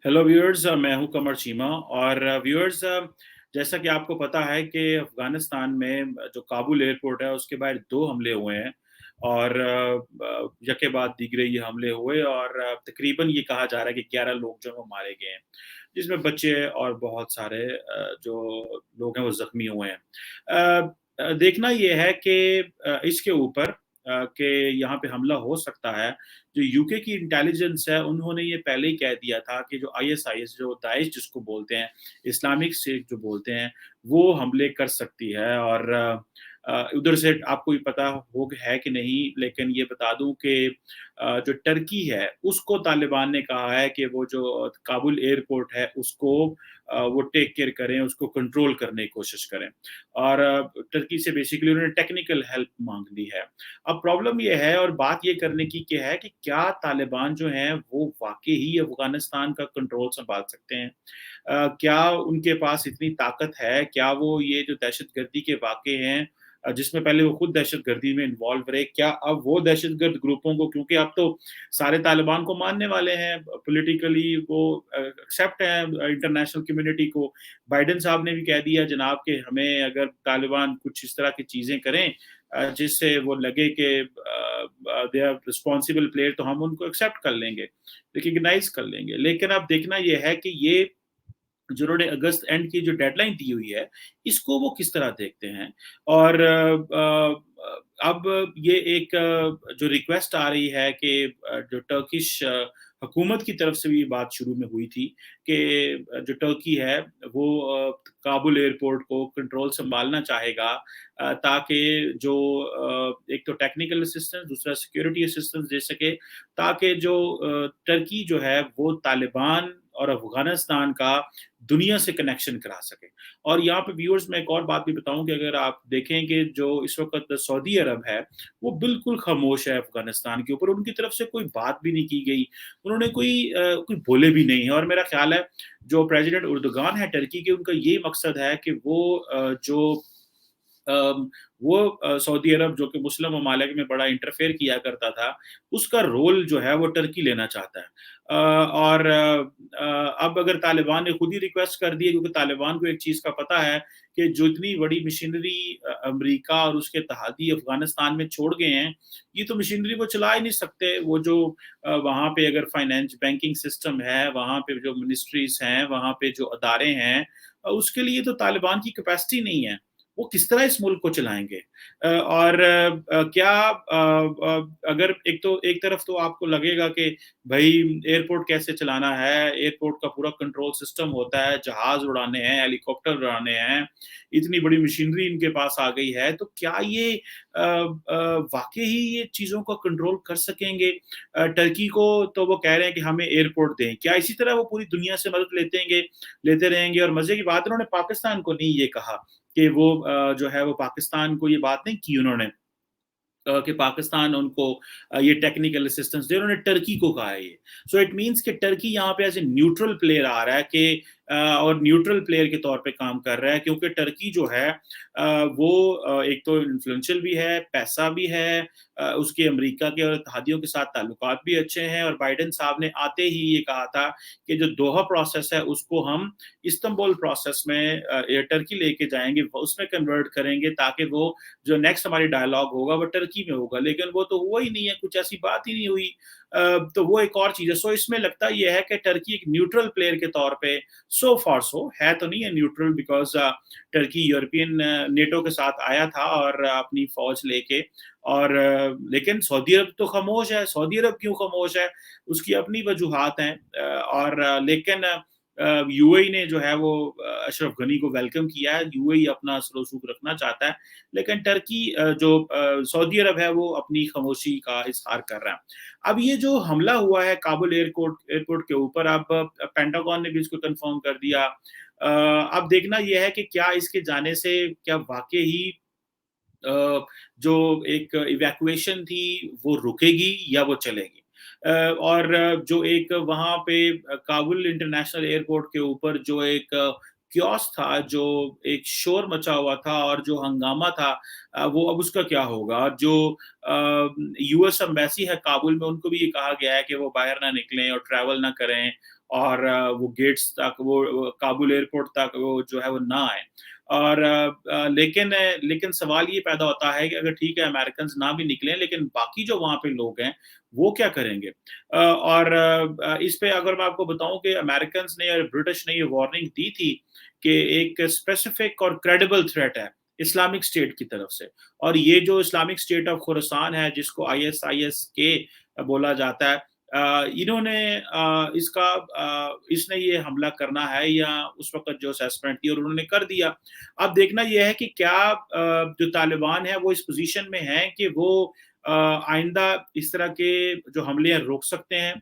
Hello viewers, मैं हूं कमर चीमा। और व्यूअर्स, जैसा कि आपको पता है कि अफगानिस्तान में जो काबुल एयरपोर्ट है उसके बाहर दो हमले हुए हैं। और यके बाद दीगरे ये हमले हुए और तकरीबन ये कहा जा रहा है कि 11 लोग जो हैं वो मारे गए हैं, जिसमें बच्चे और बहुत सारे जो लोग हैं वो जख्मी हुए हैं। देखना ये है कि इसके ऊपर कि यहाँ पे हमला हो सकता है। जो यूके की इंटेलिजेंस है उन्होंने ये पहले ही कह दिया था कि जो आईएसआईएस, जो दाइश जिसको बोलते हैं, इस्लामिक स्टेट जो बोलते हैं, वो हमले कर सकती है। और उधर से आपको भी पता हो है कि नहीं, लेकिन ये बता दूं कि जो टर्की है उसको तालिबान ने कहा है कि वो जो काबुल एयरपोर्ट है उसको वो टेक केयर करें, उसको कंट्रोल करने की कोशिश करें। और टर्की से बेसिकली उन्होंने टेक्निकल हेल्प मांग ली है। अब प्रॉब्लम ये है और बात ये करने की क्या है कि क्या तालिबान जो हैं वो वाक़ई ही अफ़गानिस्तान का कंट्रोल सँभाल सकते हैं? क्या उनके पास इतनी ताकत है? क्या वो ये जो दहशतगर्दी के वाक़े हैं, जिसमें पहले वो खुद दहशतगर्दी में इन्वॉल्व रहे, क्या अब वो दहशतगर्द ग्रुपों को, क्योंकि अब तो सारे तालिबान को मानने वाले हैं, पॉलिटिकली वो एक्सेप्ट है इंटरनेशनल कम्युनिटी को। बाइडेन साहब ने भी कह दिया जनाब कि हमें अगर तालिबान कुछ इस तरह की चीज़ें करें जिससे वो लगे कि दे आर रिस्पॉन्सिबल प्लेयर, तो हम उनको एक्सेप्ट कर लेंगे, रिकॉग्नाइज कर लेंगे। लेकिन अब देखना ये है कि ये जिन्होंने अगस्त एंड की जो डेडलाइन दी हुई है, इसको वो किस तरह देखते हैं। और अब ये एक जो रिक्वेस्ट आ रही है कि जो टर्किश हुकूमत की तरफ से भी ये बात शुरू में हुई थी कि जो टर्की है वो काबुल एयरपोर्ट को कंट्रोल सँभालना चाहेगा, ताकि जो एक तो टेक्निकल असिस्टेंस, दूसरा सिक्योरिटी असिस्टेंस दे सके, ताकि जो टर्की जो है वो तालिबान और अफ़गानिस्तान का दुनिया से कनेक्शन करा सके। और यहाँ पे व्यूअर्स मैं एक और बात भी बताऊँ कि अगर आप देखें कि जो इस वक़्त सऊदी अरब है, वो बिल्कुल ख़ामोश है अफ़गानिस्तान के ऊपर, उनकी तरफ से कोई बात भी नहीं की गई। उन्होंने कोई बोले भी नहीं है। और मेरा ख़्याल है जो प्रेसिडेंट उर्दुगान है टर्की के, उनका यही मकसद है कि वो वो सऊदी अरब जो कि मुस्लिम ममालिक में बड़ा इंटरफेयर किया करता था, उसका रोल जो है वो टर्की लेना चाहता है। और अब अगर तालिबान ने खुद ही रिक्वेस्ट कर दी है, क्योंकि तालिबान को एक चीज़ का पता है कि जो इतनी बड़ी मशीनरी अमेरिका और उसके इत्तेहादी अफ़गानिस्तान में छोड़ गए हैं, ये तो मशीनरी वो चला ही नहीं सकते। वो जो वहाँ पे अगर फाइनेंस बैंकिंग सिस्टम है, वहाँ पे जो मिनिस्ट्रीज़ हैं, वहाँ पे जो अदारे हैं, उसके लिए तो तालिबान की कैपेसिटी नहीं है। वो किस तरह इस मुल्क को चलाएँगे? और क्या अगर एक तरफ तो आपको लगेगा कि भई एयरपोर्ट कैसे चलाना है, एयरपोर्ट का पूरा कंट्रोल सिस्टम होता है, जहाज़ उड़ाने हैं, हेलीकॉप्टर उड़ाने हैं, इतनी बड़ी मशीनरी इनके पास आ गई है, तो क्या ये वाक़ई ही ये चीज़ों को कंट्रोल कर सकेंगे? टर्की को तो वो कह रहे हैं कि हमें एयरपोर्ट दें, क्या इसी तरह वो पूरी दुनिया से मदद लेते रहेंगे? और मज़े की बात है, उन्होंने पाकिस्तान को नहीं ये कहा कि वो जो है वो पाकिस्तान को ये बात नहीं की उन्होंने, कि पाकिस्तान उनको ये टेक्निकल असिस्टेंस दे, उन्होंने टर्की को कहा है ये। सो इट मीन्स कि टर्की यहाँ पे एज़ ए न्यूट्रल प्लेयर आ रहा है कि और न्यूट्रल प्लेयर के तौर पे काम कर रहा है, क्योंकि टर्की जो है वो एक तो इन्फ्लुएंशियल भी है, पैसा भी है, उसके अमेरिका के और इत्तेहादियों के साथ ताल्लुकात भी अच्छे हैं। और बाइडेन साहब ने आते ही ये कहा था कि जो दोहा प्रोसेस है उसको हम इस्तांबुल प्रोसेस में टर्की लेके जाएँगे, उसमें कन्वर्ट करेंगे, ताकि वो जो नेक्स्ट हमारी डायलॉग होगा वो टर्की में होगा। लेकिन वो तो हुआ ही नहीं है, कुछ ऐसी बात ही नहीं हुई। तो वो एक और चीज़ है। सो इसमें लगता ये है कि टर्की एक न्यूट्रल प्लेयर के तौर पे, सो फार सो है तो नहीं है neutral, because Turkey European NATO के साथ आया था और अपनी फ़ौज लेके। और लेकिन सऊदी अरब तो खामोश है। सऊदी अरब क्यों खामोश है? उसकी अपनी वजूहात हैं। लेकिन यूएई ने जो है वो अशरफ गनी को वेलकम किया है। यूएई अपना असर-रसूख रखना चाहता है, लेकिन टर्की सऊदी अरब है वो अपनी खामोशी का इज़हार कर रहा है। अब ये जो हमला हुआ है काबुल एयरपोर्ट के ऊपर, अब पेंटागन ने भी इसको कन्फर्म कर दिया। अब देखना ये है कि क्या इसके जाने से क्या वाक़ई ही जो एक इवैक्यूएशन थी वो रुकेगी या वो चलेगी? और जो एक वहाँ पे काबुल इंटरनेशनल एयरपोर्ट के ऊपर जो एक कियोस्क था, जो एक शोर मचा हुआ था और जो हंगामा था, वो अब उसका क्या होगा? और जो यूएस एम्बेसी है काबुल में, उनको भी ये कहा गया है कि वो बाहर ना निकलें और ट्रैवल ना करें। और वो गेट्स तक, वो काबुल एयरपोर्ट तक वो जो है वो ना आए। और लेकिन सवाल ये पैदा होता है कि अगर ठीक है अमेरिकन्स ना भी निकलें, लेकिन बाकी जो वहाँ पे लोग हैं, वो क्या करेंगे? और इस पे अगर मैं आपको बताऊँ कि अमेरिकन्स ने और ब्रिटिश ने ये वार्निंग दी थी कि एक स्पेसिफिक और क्रेडिबल थ्रेट है इस्लामिक स्टेट की तरफ से। और ये जो इस्लामिक स्टेट ऑफ खुरासान है, जिसको आईएसआईएस के बोला जाता है, इन्होंने इसने ये हमला करना है या उस वक़्त जो असेसमेंट थी और उन्होंने कर दिया। अब देखना ये है कि क्या जो तालिबान है वो इस पोज़ीशन में हैं कि वो आइंदा इस तरह के जो हमले हैं रोक सकते हैं।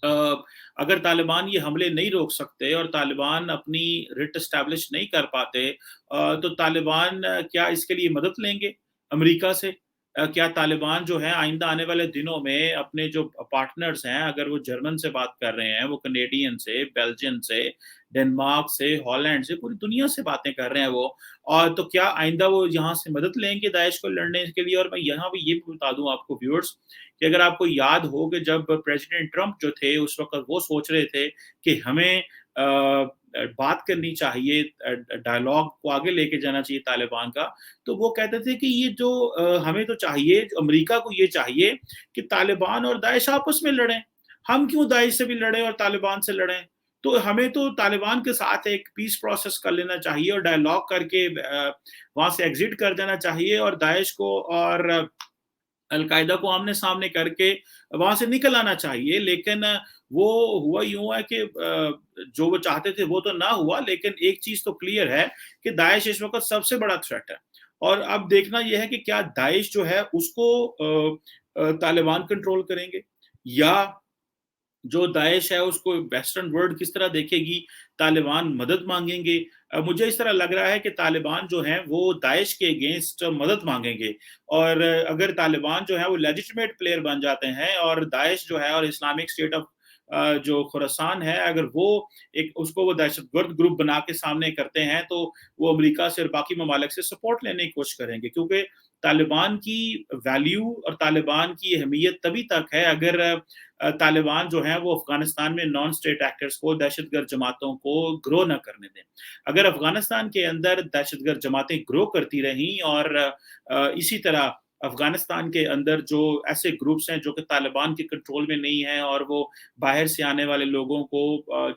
अ, अगर तालिबान ये हमले नहीं रोक सकते और तालिबान अपनी रिट एस्टैब्लिश नहीं कर पाते, तो तालिबान क्या इसके लिए मदद लेंगे अमेरिका से? क्या तालिबान जो है आइंदा आने वाले दिनों में अपने जो पार्टनर्स हैं, अगर वो जर्मन से बात कर रहे हैं, वो कनेडियन से, बेल्जियम से, डेनमार्क से, हॉलैंड से, पूरी दुनिया से बातें कर रहे हैं वो, और तो क्या आइंदा वो यहाँ से मदद लेंगे दाइश को लड़ने के लिए? और मैं यहाँ पे ये भी बता दूँ आपको व्यूअर्स, कि अगर आपको याद हो कि जब प्रेसिडेंट ट्रंप जो थे उस वक़्त वो सोच रहे थे कि हमें बात करनी चाहिए, डायलॉग को आगे लेके जाना चाहिए तालिबान का, तो वो कहते थे कि ये जो हमें तो चाहिए, अमेरिका को ये चाहिए कि तालिबान और दाइश आपस में लड़ें। हम क्यों दाइश से भी लड़ें और तालिबान से लड़ें? तो हमें तो तालिबान के साथ एक पीस प्रोसेस कर लेना चाहिए और डायलॉग करके वहाँ से एग्ज़िट कर देना चाहिए और दाइश को और अल-कायदा को आमने-सामने करके वहाँ से निकल आना चाहिए। लेकिन वो हुआ यूँ है कि जो वो चाहते थे वो तो ना हुआ, लेकिन एक चीज़ तो क्लियर है कि दाइश इस वक़्त सबसे बड़ा थ्रेट है। और अब देखना ये है कि क्या दाइश जो है उसको तालिबान कंट्रोल करेंगे, या जो दाइश है उसको वेस्टर्न वर्ल्ड किस तरह देखेगी, तालिबान मदद माँगेंगे। मुझे इस तरह लग रहा है कि तालिबान जो हैं वो दाइश के अगेंस्ट मदद माँगेंगे, और अगर तालिबान जो है वो लेजिटिमेट प्लेयर बन जाते हैं और दाइश जो है और इस्लामिक स्टेट ऑफ जो खुरासान है, अगर वो एक उसको वो दहशतगर्द ग्रुप बना के सामने करते हैं, तो वो अमेरिका से और बाकी ममालिक से सपोर्ट लेने की कोशिश करेंगे, क्योंकि तालिबान की वैल्यू और तालिबान की अहमियत तभी तक है अगर तालिबान जो है वो अफ़गानिस्तान में नॉन स्टेट एक्टर्स को, दहशतगर्द जमातों को ग्रो ना करने दें। अगर अफ़गानिस्तान के अंदर दहशतगर्द जमातें ग्रो करती रहीं और इसी तरह अफ़गानिस्तान के अंदर जो ऐसे ग्रुप्स हैं जो कि तालिबान के कंट्रोल में नहीं हैं और वो बाहर से आने वाले लोगों को,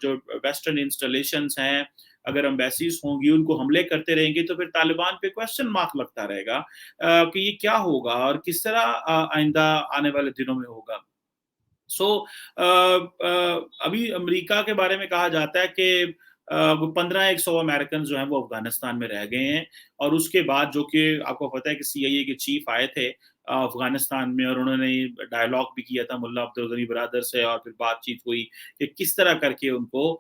जो वेस्टर्न इंस्टॉलेशंस हैं, अगर एम्बेसीज़ होंगी, उनको हमले करते रहेंगे, तो फिर तालिबान पे क्वेश्चन मार्क लगता रहेगा कि ये क्या होगा और किस तरह आइंदा आने वाले दिनों में होगा। सो अभी अमेरिका के बारे में कहा जाता है कि वो 15-100 अमेरिकन जो हैं वो अफ़गानिस्तान में रह गए हैं, और उसके बाद जो कि आपको पता है कि सीआईए के चीफ आए थे अफ़गानिस्तान में, और उन्होंने डायलॉग भी किया था मुल्ला अब्दुल गनी ब्रदर से, और फिर बातचीत हुई कि किस तरह करके उनको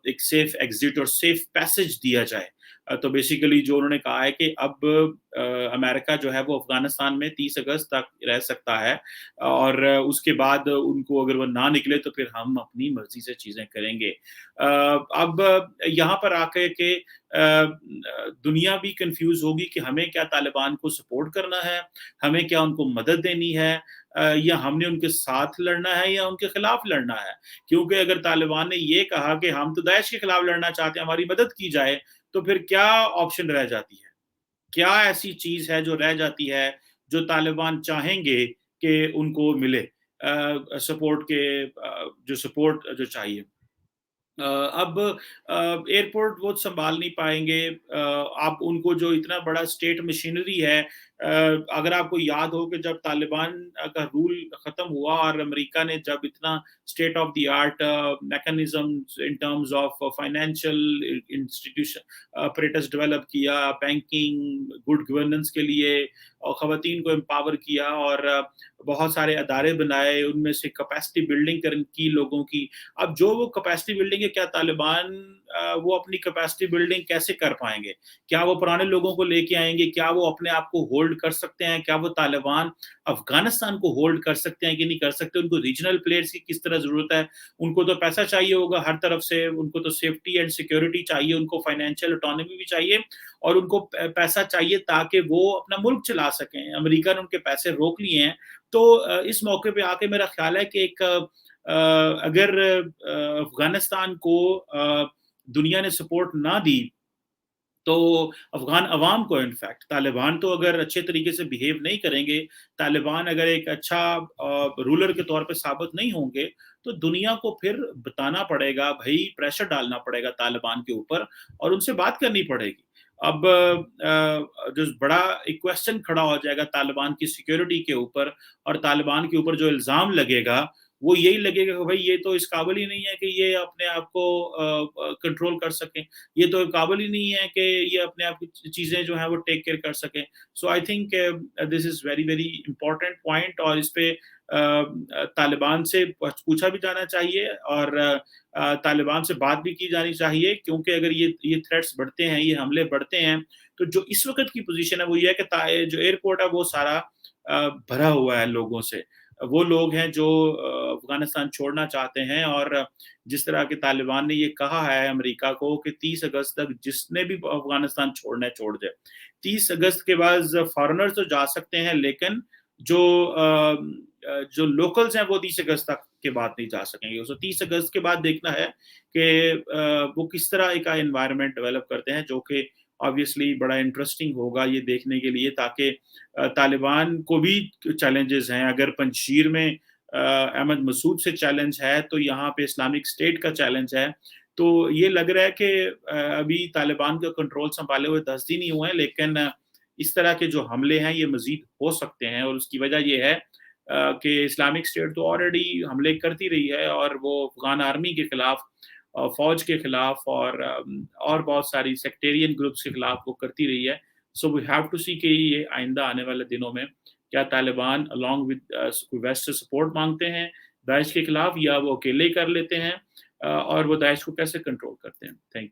एक सेफ एग्ज़िट और सेफ पैसेज दिया जाए। तो बेसिकली जो उन्होंने कहा है कि अब अमेरिका जो है वो अफ़गानिस्तान में 30 अगस्त तक रह सकता है, और उसके बाद उनको अगर वो ना निकले तो फिर हम अपनी मर्ज़ी से चीज़ें करेंगे। अब यहाँ पर आके के दुनिया भी कन्फ्यूज़ होगी कि हमें क्या तालिबान को सपोर्ट करना है, हमें क्या उनको मदद देनी है, या हमने उनके साथ लड़ना है या उनके खिलाफ लड़ना है। क्योंकि अगर तालिबान ने ये कहा कि हम तो दाइश के खिलाफ लड़ना चाहते हैं, हमारी मदद की जाए, तो फिर क्या ऑप्शन रह जाती है? क्या ऐसी चीज़ है जो रह जाती है, जो तालिबान चाहेंगे कि उनको मिले सपोर्ट के, जो सपोर्ट जो चाहिए? अब एयरपोर्ट वो सँभाल नहीं पाएँगे। आप उनको जो इतना बड़ा स्टेट मशीनरी है, अगर आपको याद हो कि जब तालिबान का रूल ख़त्म हुआ और अमेरिका ने जब इतना state of the art mechanisms in terms of financial institution apparatus develop किया, बैंकिंग, गुड गवर्नेंस के लिए, और ख़वातीन को एम्पावर किया, और बहुत सारे अदारे बनाए, उनमें से कैपेसिटी बिल्डिंग कर की लोगों की। अब जो वो कैपेसिटी बिल्डिंग है, क्या तालिबान वो अपनी कैपेसिटी बिल्डिंग कैसे कर पाएँगे? क्या वो पुराने लोगों को लेके आएँगे? क्या वो अपने आप को होल्ड कर सकते हैं? क्या वो तालिबान अफ़गानिस्तान को होल्ड कर सकते हैं कि नहीं कर सकते? उनको रीजनल प्लेयर्स की किस तरह ज़रूरत है? उनको तो पैसा चाहिए होगा हर तरफ से, उनको तो सेफ्टी एंड सिक्योरिटी चाहिए, उनको फाइनेंशियल ऑटोनॉमी भी चाहिए, और उनको पैसा चाहिए ताकि वो अपना मुल्क चला सकें। अमेरिका ने उनके पैसे रोक लिए हैं, तो इस मौके पे आके मेरा ख़्याल है कि एक अगर अफ़गानिस्तान को दुनिया ने सपोर्ट ना दी, तो अफ़गान अवाम को इनफैक्ट तालिबान तो अगर अच्छे तरीके से बिहेव नहीं करेंगे, तालिबान अगर एक अच्छा रूलर के तौर पे साबित नहीं होंगे, तो दुनिया को फिर बताना पड़ेगा भई, प्रेशर डालना पड़ेगा तालिबान के ऊपर और उनसे बात करनी पड़ेगी। अब जो बड़ा एक क्वेश्चन खड़ा हो जाएगा तालिबान की सिक्योरिटी के ऊपर और तालिबान के ऊपर जो इल्ज़ाम लगेगा, वो यही लगेगा कि भई ये तो इस काबिल ही नहीं है कि ये अपने आप को कंट्रोल कर सकें। ये तो काबिल ही नहीं है कि ये अपने आप की चीज़ें जो हैं वो टेक केयर कर सकें। So I think this is very, very important point और इस पे तालिबान से पूछा भी जाना चाहिए और तालिबान से बात भी की जानी चाहिए क्योंकि अगर ये थ्रेट्स बढ़ते हैं, ये हमले बढ़ते हैं, तो जो इस वक़्त की पोज़ीशन है वो ये है कि जो एयरपोर्ट है वो सारा भरा हुआ है लोगों से। वो लोग हैं जो अफ़गानिस्तान छोड़ना चाहते हैं और जिस तरह के तालिबान ने ये कहा है अमेरिका को कि 30 अगस्त तक जिसने भी अफ़गानिस्तान छोड़ना है, छोड़ जाए। 30 अगस्त के बाद फ़ॉरेनर्स तो जा सकते हैं, लेकिन जो जो लोकल्स हैं, वो 30 अगस्त तक के बाद नहीं जा सकेंगे। सो 30 अगस्त के बाद देखना है कि वो किस तरह का एनवायरनमेंट डेवलप करते हैं, जो कि ऑब्वियसली बड़ा इंटरेस्टिंग होगा ये देखने के लिए ताकि तालिबान को भी चैलेंजेस हैं। अगर पंजशीर में अहमद मसूद से चैलेंज है, तो यहाँ पे इस्लामिक स्टेट का चैलेंज है। तो ये लग रहा है कि अभी तालिबान का कंट्रोल सँभाले हुए 10 दिन ही हुए हैं, लेकिन इस तरह के जो हमले हैं, ये मज़ीद हो सकते हैं और उसकी वजह ये है कि इस्लामिक स्टेट तो ऑलरेडी हमले करती रही है और वो अफ़गान आर्मी के खिलाफ फ़ौज के खिलाफ और बहुत सारी सेक्टेरियन ग्रुप्स के खिलाफ वो करती रही है। सो वी हैव टू सी कि ये आइंदा आने वाले दिनों में क्या तालिबान अलोंग विद वेस्ट से सपोर्ट माँगते हैं दाइश के खिलाफ या वो अकेले ही कर लेते हैं और वो दाइश को कैसे कंट्रोल करते हैं? थैंक